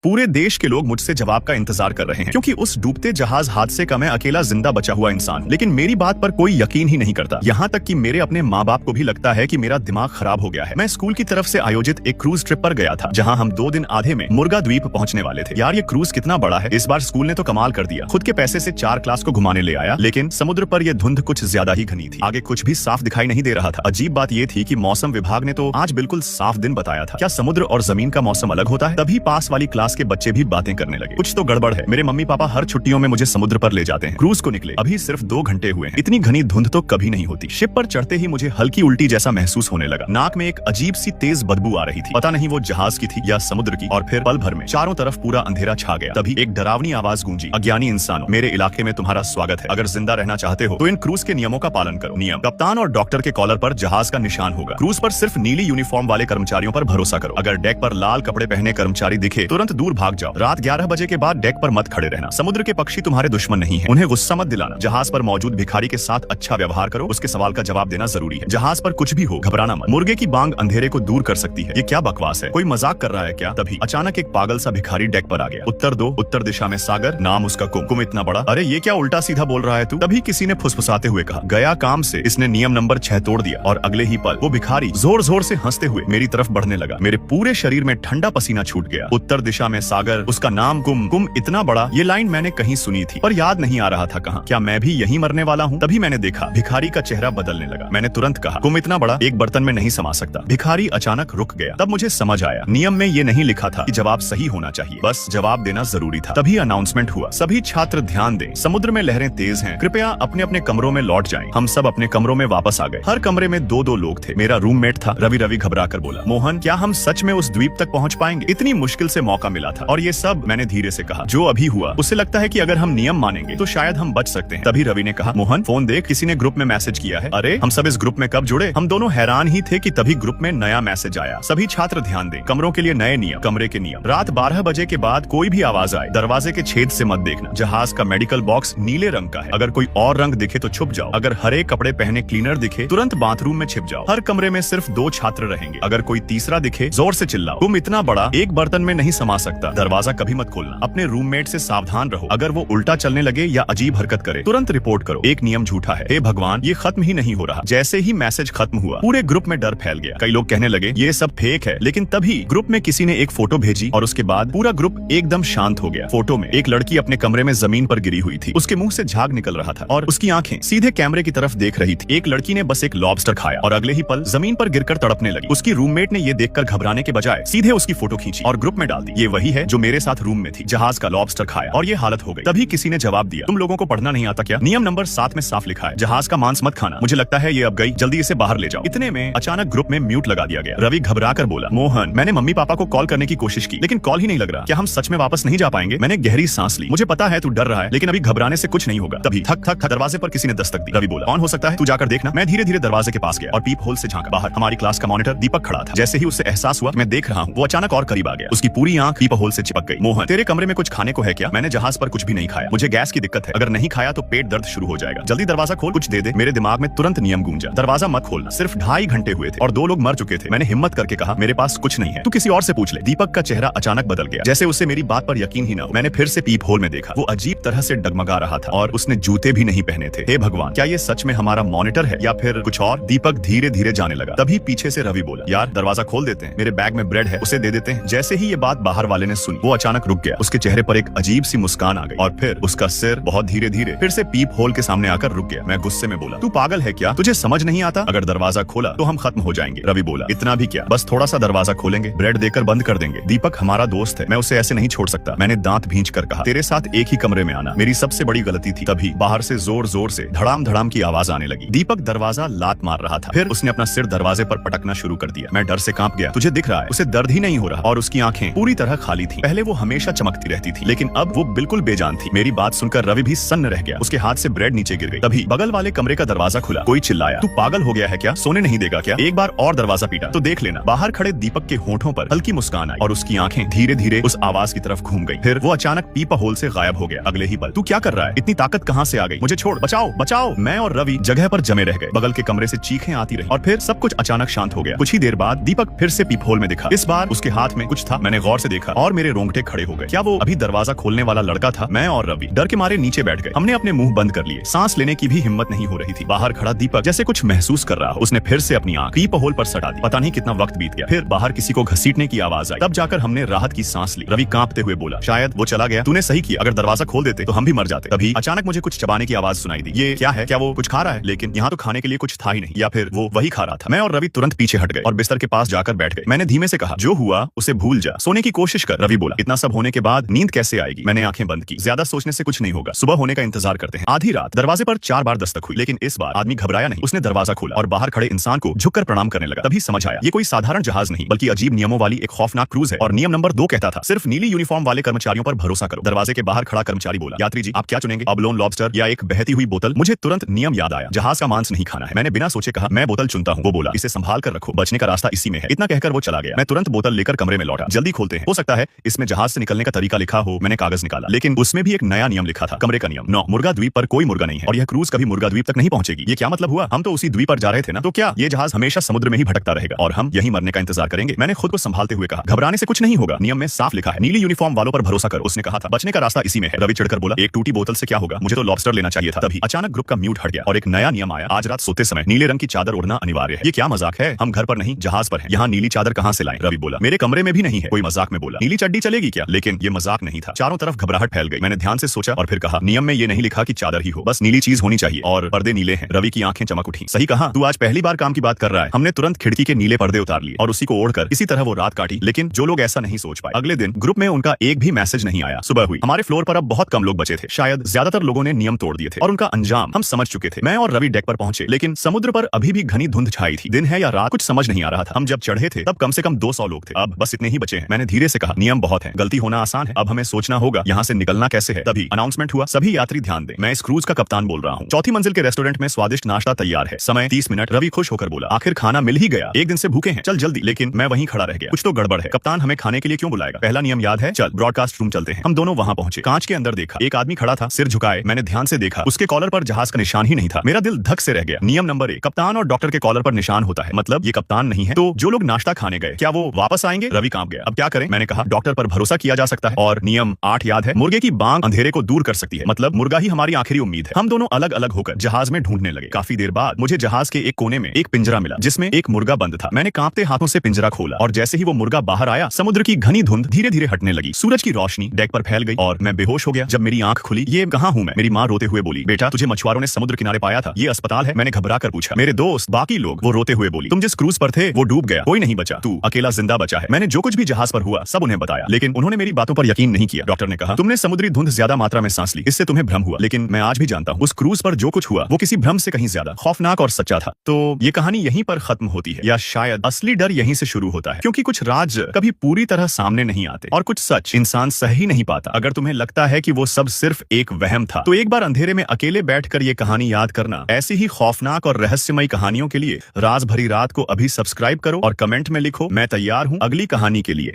पूरे देश के लोग मुझसे जवाब का इंतजार कर रहे हैं क्योंकि उस डूबते जहाज हादसे का मैं अकेला जिंदा बचा हुआ इंसान हूं। लेकिन मेरी बात पर कोई यकीन ही नहीं करता। यहाँ तक कि मेरे अपने माँ बाप को भी लगता है कि मेरा दिमाग खराब हो गया है। मैं स्कूल की तरफ से आयोजित एक क्रूज ट्रिप पर गया था जहाँ हम 2 दिन आधे में मुर्गा द्वीप पहुँचने वाले थे। यार ये क्रूज कितना बड़ा है। इस बार स्कूल ने तो कमाल कर दिया। खुद के पैसे से 4 क्लास को घुमाने ले आया, लेकिन समुद्र पर यह धुंध कुछ ज्यादा ही घनी थी। आगे कुछ भी साफ दिखाई नहीं दे रहा था। अजीब बात यह थी कि मौसम विभाग ने तो आज बिल्कुल साफ दिन बताया था। क्या समुद्र और जमीन का मौसम अलग होता है? तभी पास वाली क्लास के बच्चे भी बातें करने लगे। कुछ तो गड़बड़ है। मेरे मम्मी पापा हर छुट्टियों में मुझे समुद्र पर ले जाते हैं। क्रूज को निकले अभी सिर्फ 2 घंटे हुए हैं। इतनी घनी धुंध तो कभी नहीं होती। शिप पर चढ़ते ही मुझे हल्की उल्टी जैसा महसूस होने लगा। नाक में एक अजीब सी तेज बदबू आ रही थी। पता नहीं वो जहाज की थी या समुद्र की। और फिर पल भर में चारों तरफ पूरा अंधेरा छा गया। तभी एक डरावनी आवाज गूंजी, अज्ञानी इंसानों, मेरे इलाके में तुम्हारा स्वागत है। अगर जिंदा रहना चाहते हो तो इन क्रूज के नियमों का पालन करो। नियम: कप्तान और डॉक्टर के कॉलर पर जहाज का निशान होगा। क्रूज पर सिर्फ नीली यूनिफॉर्म वाले कर्मचारियों पर भरोसा करो। अगर डेक पर लाल कपड़े पहने कर्मचारी दिखे तुरंत दूर भाग जाओ। रात 11 बजे के बाद डेक पर मत खड़े रहना। समुद्र के पक्षी तुम्हारे दुश्मन नहीं है, उन्हें गुस्सा मत दिलाना। जहाज पर मौजूद भिखारी के साथ अच्छा व्यवहार करो, उसके सवाल का जवाब देना जरूरी है। जहाज पर कुछ भी हो घबराना मत। मुर्गे की बांग अंधेरे को दूर कर सकती है। ये क्या बकवास है? कोई मजाक कर रहा है क्या? तभी अचानक एक पागल सा भिखारी डेक पर आ गया। उत्तर दो, उत्तर दिशा में सागर, नाम उसका कुम। कुम इतना बड़ा, अरे ये क्या उल्टा सीधा बोल रहा है तू? तभी किसी ने फुसफुसाते हुए कहा, गया काम से इसने नियम नंबर 6 तोड़ दिया। और अगले ही पल वो भिखारी जोर जोर से हंसते हुए मेरी तरफ बढ़ने लगा। मेरे पूरे शरीर में ठंडा पसीना छूट गया। उत्तर दिशा में सागर, उसका नाम कुम। कुम इतना बड़ा, ये लाइन मैंने कहीं सुनी थी पर याद नहीं आ रहा था कहाँ। क्या मैं भी यहीं मरने वाला हूँ? तभी मैंने देखा भिखारी का चेहरा बदलने लगा। मैंने तुरंत कहा, कुम इतना बड़ा एक बर्तन में नहीं समा सकता। भिखारी अचानक रुक गया। तब मुझे समझ आया, नियम में ये नहीं लिखा था कि जवाब सही होना चाहिए, बस जवाब देना जरूरी था। तभी अनाउंसमेंट हुआ, सभी छात्र ध्यान दें, समुद्र में लहरें तेज हैं, कृपया अपने अपने कमरों में लौट जाएं। हम सब अपने कमरों में वापस आ गए। हर कमरे में 2-2 लोग थे। मेरा रूममेट था रवि। रवि घबरा कर बोला, मोहन क्या हम सच में उस द्वीप तक पहुँच पाएंगे? इतनी मुश्किल से मौका मिला था। और ये सब मैंने धीरे से कहा, जो अभी हुआ उससे लगता है कि अगर हम नियम मानेंगे तो शायद हम बच सकते हैं। तभी रवि ने कहा, मोहन फोन देख, किसी ने ग्रुप में मैसेज किया है। अरे हम सब इस ग्रुप में कब जुड़े? हम दोनों हैरान ही थे कि तभी ग्रुप में नया मैसेज आया, सभी छात्र ध्यान दें, कमरों के लिए नए नियम। कमरे के नियम: रात 12 बजे के बाद कोई भी आवाज आए दरवाजे के छेद से मत देखना। जहाज का मेडिकल बॉक्स नीले रंग का है, अगर कोई और रंग दिखे तो छुप जाओ। अगर हरे कपड़े पहने क्लीनर दिखे तुरंत बाथरूम में छिप जाओ। हर कमरे में सिर्फ 2 छात्र रहेंगे। अगर कोई तीसरा दिखे जोर से चिल्लाओ। तुम इतना बड़ा एक बर्तन में नहीं समा सकता। दरवाजा कभी मत खोलना। अपने रूममेट से सावधान रहो। अगर वो उल्टा चलने लगे या अजीब हरकत करे तुरंत रिपोर्ट करो। एक नियम झूठा है। हे भगवान, ये खत्म ही नहीं हो रहा। जैसे ही मैसेज खत्म हुआ पूरे ग्रुप में डर फैल गया। कई लोग कहने लगे ये सब फेक है, लेकिन तभी ग्रुप में किसी ने एक फोटो भेजी और उसके बाद पूरा ग्रुप एकदम शांत हो गया। फोटो में एक लड़की अपने कमरे में जमीन पर गिरी हुई थी। उसके मुंह से झाग निकल रहा था और उसकी आंखें सीधे कैमरे की तरफ देख रही थी। एक लड़की ने बस एक लॉबस्टर खाया और अगले ही पल जमीन पर गिरकर तड़पने लगी। उसकी रूममेट ने ये देखकर घबराने के बजाय सीधे उसकी फोटो खींची और ग्रुप में डाल दी। ये वही है जो मेरे साथ रूम में थी, जहाज का लॉबस्टर खाया और ये हालत हो गई। तभी किसी ने जवाब दिया, तुम लोगों को पढ़ना नहीं आता क्या? नियम नंबर 7 में साफ लिखा है, जहाज का मांस मत खाना। मुझे लगता है ये अब गई, जल्दी इसे बाहर ले जाओ। इतने में अचानक ग्रुप में म्यूट लगा दिया गया। रवि घबरा कर बोला, मोहन मैंने मम्मी पापा को कॉल करने की कोशिश की लेकिन कॉल ही नहीं लग रहा। क्या हम सच में वापस नहीं जा पाएंगे? मैंने गहरी सांस ली। मुझे पता है तू डर रहा है लेकिन अभी घबराने से कुछ नहीं होगा। तभी थक थक दरवाजे पर किसी ने दस्तक दी। रवि बोला, कौन हो सकता है? तू जाकर देखना। मैं धीरे धीरे दरवाजे के पास गया और पीप होल से झांका। बाहर हमारी क्लास का मॉनिटर दीपक खड़ा था। जैसे ही उसे एहसास हुआ मैं देख रहा हूँ, वो अचानक और करीब आ गया। उसकी पूरी आंख पीप होल से चिपक गई। मोहन तेरे कमरे में कुछ खाने को है क्या? मैंने जहाज पर कुछ भी नहीं खाया। मुझे गैस की दिक्कत है, अगर नहीं खाया तो पेट दर्द शुरू हो जाएगा। जल्दी दरवाजा खोल, कुछ दे दे। मेरे दिमाग में तुरंत नियम गूंजा, दरवाजा मत खोलना। सिर्फ 2.5 घंटे हुए थे और 2 लोग मर चुके थे। मैंने हिम्मत करके कहा, मेरे पास कुछ नहीं है, तू किसी और से पूछ ले। दीपक का चेहरा अचानक बदल गया, जैसे उसे मेरी बात पर यकीन ही न हो। मैंने फिर से पीप होल में देखा। वो अजीब तरह से डगमगा रहा था और उसने जूते भी नहीं पहने थे। हे भगवान, क्या ये सच में हमारा मॉनिटर है या फिर कुछ और? दीपक धीरे धीरे जाने लगा। तभी पीछे से रवि बोला, यार दरवाजा खोल देते हैं, मेरे बैग में ब्रेड है, उसे दे देते हैं। जैसे ही ये बात बाहर वाले ने सुनी वो अचानक रुक गया। उसके चेहरे पर एक अजीब सी मुस्कान आ गई और फिर उसका सिर बहुत धीरे धीरे फिर से पीप होल के सामने आकर रुक गया। मैं गुस्से में बोला, तू पागल है क्या? तुझे समझ नहीं आता? अगर दरवाजा खोला तो हम खत्म हो जाएंगे। रवि बोला, इतना भी क्या, बस थोड़ा सा दरवाजा खोलेंगे, ब्रेड देकर बंद कर देंगे। दीपक हमारा दोस्त है, मैं उसे ऐसे नहीं छोड़ सकता। मैंने दांत भींच कर कहा, तेरे साथ एक ही कमरे में आना मेरी सबसे बड़ी गलती थी। तभी बाहर से जोर जोर से धड़ाम धड़ाम की आवाज आने लगी। दीपक दरवाजा लात मार रहा था। फिर उसने अपना सिर दरवाजे पर पटकना शुरू कर दिया। मैं डर से कांप गया। तुझे दिख रहा है उसे दर्द ही नहीं हो रहा और उसकी आंखें पूरी तरह खाली थी। पहले वो हमेशा चमकती रहती थी लेकिन अब वो बिल्कुल बेजान थी। मेरी बात सुनकर रवि भी सन्न रह गया। उसके हाथ से ब्रेड नीचे गिर गई। तभी बगल वाले कमरे का दरवाजा खुला। कोई चिल्लाया, तू पागल हो गया है क्या? सोने नहीं देगा क्या? एक बार और दरवाजा पीटा तो देख लेना। बाहर खड़े दीपक के होठों पर हल्की मुस्कान आई और उसकी आंखें धीरे धीरे उस आवाज की तरफ घूम गई। फिर वो अचानक पीपा होल से गायब हो गया। अगले ही पल, तू क्या कर रहा है? इतनी ताकत कहां से आ गई? मुझे छोड़, बचाओ बचाओ। मैं और रवि जगह पर जमे रह गए। बगल के कमरे से चीखें आती रही और फिर सब कुछ अचानक शांत हो गया। कुछ ही देर बाद दीपक फिर से पीप होल में दिखा। इस बार उसके हाथ में कुछ था। मैंने गौर से देखा देखा और मेरे रोंगटे खड़े हो गए। क्या वो अभी दरवाजा खोलने वाला लड़का था? मैं और रवि डर के मारे नीचे बैठ गए। हमने अपने मुंह बंद कर लिए, सांस लेने की भी हिम्मत नहीं हो रही थी। बाहर खड़ा दीपक जैसे कुछ महसूस कर रहा हो, उसने फिर से अपनी आंख पीप होल पर सटा दी। पता नहीं कितना वक्त बीत गया, फिर बाहर किसी को घसीटने की आवाज आई। तब जाकर हमने राहत की सांस ली। रवि कांपते हुए बोला, शायद वो चला गया। तूने सही किया, अगर दरवाजा खोल देते तो हम भी मर जाते। तभी अचानक मुझे कुछ चबाने की आवाज सुनाई दी। ये क्या है? क्या वो कुछ खा रहा है? लेकिन यहाँ तो खाने के लिए कुछ था ही नहीं, या फिर वो वही खा रहा था। मैं और रवि तुरंत पीछे हट गए और बिस्तर के पास जाकर बैठ गए। मैंने धीमे से कहा, जो हुआ उसे भूल जा, सोने की कोशिश कर। रवि बोला, इतना सब होने के बाद नींद कैसे आएगी? मैंने आंखें बंद की। ज्यादा सोचने से कुछ नहीं होगा, सुबह होने का इंतजार करते हैं। आधी रात दरवाजे पर 4 बार दस्तक हुई, लेकिन इस बार आदमी घबराया नहीं। उसने दरवाजा खोला और बाहर खड़े इंसान को झुककर प्रणाम करने लगा। तभी समझ आया, ये कोई साधारण जहाज नहीं बल्कि अजीब नियमों वाली एक खौफनाक क्रूज है। और नियम नंबर 2 कहता था, सिर्फ नीली यूनिफॉर्म वाले कर्मचारियों पर भरोसा करो। दरवाजे के बाहर खड़ा कर्मचारी बोला, यात्री जी आप क्या चुनेंगे, अबलोन लॉबस्टर या एक बहती हुई बोतल? मुझे तुरंत नियम याद आया, जहाज का मांस नहीं खाना है। मैंने बिना सोचे कहा, मैं बोतल चुनता हूँ। वो बोला, इसे संभाल कर रखो, बचने का रास्ता इसी में है। इतना कहकर वो चला गया। मैं तुरंत बोतल लेकर कमरे में लौटा। जल्दी खोलते हैं, हो सकता है इसमें जहाज से निकलने का तरीका लिखा हो। मैंने कागज निकाला, लेकिन उसमें भी एक नया नियम लिखा था, कमरे का नियम 9, मुर्गा द्वीप पर कोई मुर्गा नहीं है और यह क्रूज कभी मुर्गा द्वीप तक नहीं पहुंचेगी। ये क्या मतलब हुआ? हम तो उसी द्वीप पर जा रहे थे ना, तो क्या ये जहाज हमेशा समुद्र में ही भटकता रहेगा और हम यही मरने का इंतजार करेंगे? मैंने खुद को संभालते हुए कहा, घबराने से कुछ नहीं होगा, नियम में साफ लिखा है, नीली यूनिफॉर्म वालों पर भरोसा करो। उसने कहा था, बचने का रास्ता इसी में है। रवि चिढ़कर बोला, एक टूटी बोतल से क्या होगा, मुझे तो लॉबस्टर लेना चाहिए था। तभी अचानक ग्रुप का म्यूट हट गया और एक नया नियम आया, आज रात सोते समय नीले रंग की चादर ओढ़ना अनिवार्य है। ये क्या मजाक है? हम घर पर नहीं जहाज पर हैं, यहाँ नीली चादर कहाँ से लाएं? रवि बोला, मेरे कमरे में भी नहीं है। कोई मजाक में बोला, नीली चड्डी चलेगी क्या? लेकिन ये मजाक नहीं था। चारों तरफ घबराहट फैल गई। मैंने ध्यान से सोचा और फिर कहा, नियम में ये नहीं लिखा कि चादर ही हो, बस नीली चीज होनी चाहिए और पर्दे नीले हैं। रवि की आंखें चमक उठी। सही कहा, तू आज पहली बार काम की बात कर रहा है। हमने तुरंत खिड़की के नीले पर्दे उतार लिए और उसी को ओढ़कर इसी तरह वो रात काटी। लेकिन जो लोग ऐसा नहीं सोच पाए, अगले दिन ग्रुप में उनका एक भी मैसेज नहीं आया। सुबह हुई, हमारे फ्लोर पर अब बहुत कम लोग बचे थे। शायद ज्यादातर लोगों ने नियम तोड़ दिए थे और उनका अंजाम हम समझ चुके थे। मैं और रवि डेक पर पहुंचे, लेकिन समुद्र पर अभी भी घनी धुंध छाई थी। दिन है या रात कुछ समझ नहीं आ रहा था। हम जब चढ़े थे तब कम से कम 200 लोग थे, अब बस इतने ही बचे हैं। मैंने धीरे से कहा, नियम बहुत है, गलती होना आसान है, अब हमें सोचना होगा यहाँ से निकलना कैसे है। तभी अनाउंसमेंट हुआ, सभी यात्री ध्यान दें, मैं इस क्रूज का कप्तान बोल रहा हूँ। चौथी मंजिल के रेस्टोरेंट में स्वादिष्ट नाश्ता तैयार है, समय 30 मिनट। रवि खुश होकर बोला, आखिर खाना मिल ही गया, एक दिन से भूखे हैं, चल जल्दी। लेकिन मैं वहीं खड़ा रह गया, कुछ तो गड़बड़ है। कप्तान हमें खाने के लिए क्यों बुलाएगा? पहला नियम याद है, चल ब्रॉडकास्ट रूम चलते हैं। हम दोनों वहां पहुंचे, कांच के अंदर देखा, एक आदमी खड़ा था, सिर झुकाए। मैंने ध्यान से देखा, उसके कॉलर पर जहाज का निशान ही नहीं था। मेरा दिल धक से रह गया। नियम नंबर 1, कप्तान और डॉक्टर के कॉलर पर निशान होता है, मतलब ये कप्तान नहीं है। तो जो लोग नाश्ता खाने गए, क्या वो वापस आएंगे? रवि कांप गया, अब क्या करें? मैंने कहा, डॉक्टर पर भरोसा किया जा सकता है। और नियम 8 याद है, मुर्गे की बांग अंधेरे को दूर कर सकती है, मतलब मुर्गा ही हमारी आखिरी उम्मीद है। हम दोनों अलग अलग होकर जहाज में ढूंढने लगे। काफी देर बाद मुझे जहाज के एक कोने में एक पिंजरा मिला, जिसमें एक मुर्गा बंद था। मैंने कांपते हाथों से पिंजरा खोला और जैसे ही वो मुर्गा बाहर आया, समुद्र की घनी धुंध धीरे धीरे हटने लगी। सूरज की रोशनी डेक पर फैल गई और मैं बेहोश हो गया। जब मेरी आंख खुली, ये कहाँ हूँ मैं? मेरी माँ रोते हुए बोली, बेटा तुझे मछुआरों ने समुद्र किनारे पाया था, ये अस्पताल है। मैंने घबरा कर पूछा, मेरे दोस्त, बाकी लोग? वो रोते हुए बोली, तुम जिस क्रूज पर थे वो डूब गया, कोई नहीं बचा, तू अकेला जिंदा बचा है। मैंने जो कुछ भी जहाज पर हुआ सब उन्हें बताया, लेकिन उन्होंने मेरी बातों पर यकीन नहीं किया। डॉक्टर ने कहा, तुमने समुद्री धुंध ज्यादा मात्रा में सांस ली, इससे तुम्हें भ्रम हुआ। लेकिन मैं आज भी जानता हूँ, उस क्रूज पर जो कुछ हुआ वो किसी भ्रम से कहीं ज्यादा खौफनाक और सच्चा था। तो ये कहानी यहीं पर खत्म होती है, या शायद असली डर यहीं से शुरू होता है, क्योंकि कुछ राज कभी पूरी तरह सामने नहीं आते और कुछ सच इंसान सह ही नहीं पाता। अगर तुम्हें लगता है कि वो सब सिर्फ एक वहम था, तो एक बार अंधेरे में अकेले बैठकर ये कहानी याद करना। ऐसी ही खौफनाक और रहस्यमयी कहानियों के लिए राज भरी रात को अभी सब्सक्राइब करो और कमेंट में लिखो, मैं तैयार हूँ अगली कहानी के लिए।